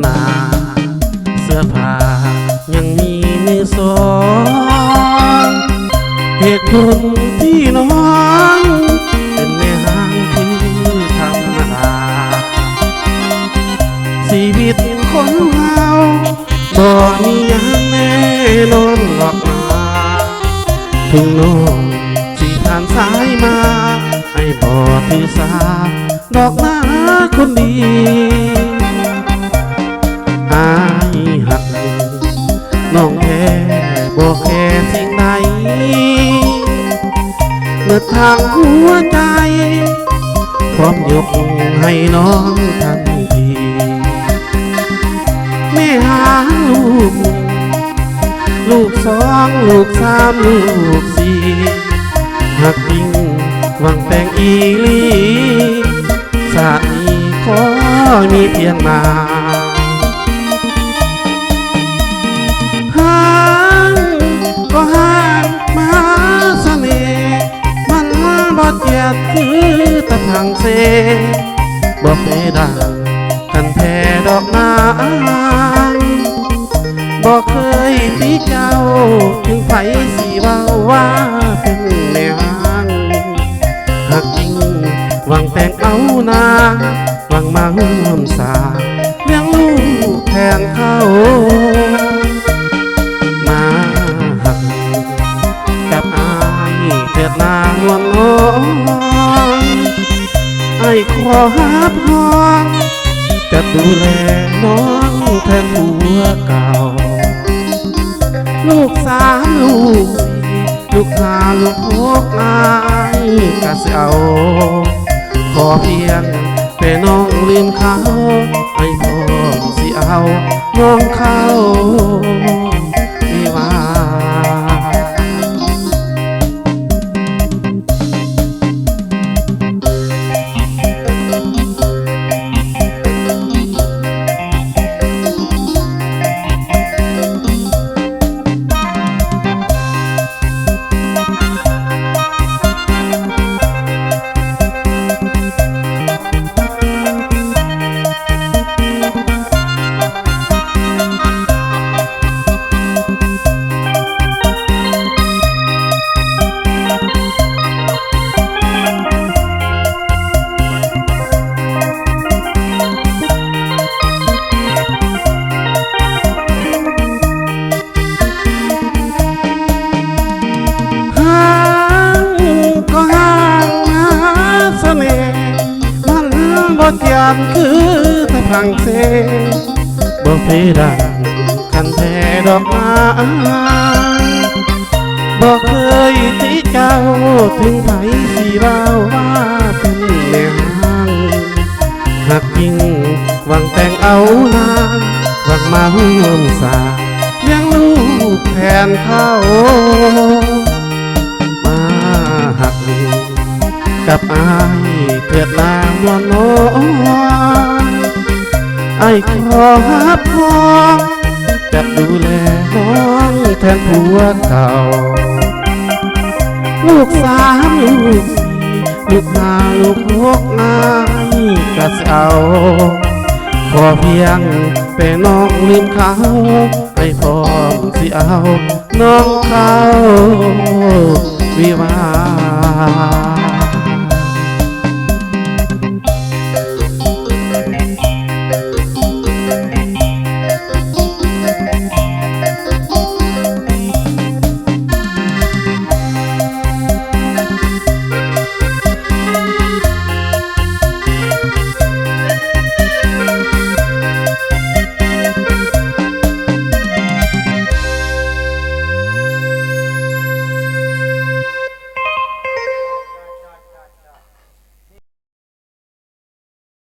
นาเสื้อผ้ายังมีมือสองเหตุผลที่น้องเป็นแม่ห้างคือธรรมดาชีวิตคนเราบ่มีอย่างแน่นอนหรอกนะถึงน้องสิผ่านสายมาให้บ่ถือสาดอกหน้าคนดีอายหักน้องแค่บ่แค่สิ่งใดเมื่อทางหัวใจพร้อมยกให้น้องทันทีแม่หาลูกสองลูกสามลูกสี่หักยิ่งหวังแต่งอีลีสามีขอมีเพียงมาห่างก็ห่างมาเสน่ห์มันบ่เจียดคือตะพังเซบ่เคยด่างกันแท้ดอกนางบ่เคยตีเจ้าถึงไผสิเว้าว่าเป็นแม่ห้างหากจริงหวังแต่งเอานาหวังมาห่วมสาเลี้ยงลูกแทนเขามาหักกับอายเถิดนางวันน้องไอ้ขอหับห้องจะดูแลน้องแทนผัวเก่าลูกสามลูกสี่ลูกห้าลูกหกนายก็สิเอาขอเพียงแต่น้องลืมเขาให้พ่อสิเอาน้องเขาวิวาเจียมคือตะพังเซบ่เพดานคันแท้ดอกไม้บ่เคยตีเจ้าถึงไผสิเว้าว่าเป็นแม่ห้างหากจริงหวังแต่งเอานางหวังมาห่วมสาเลี้ยงลูกแทนเขามาหักกับอายเถิดนางวันน้องไอ้ขอหับพ้องจะดูแลน้องแทนผัวเก่าลูกสามลูกสี่ลูกห้าลูกหกนายก็สิเอาขอเพียงแต่น้องลืมเขาให้พร้อมสิเอาน้องเขาวิวา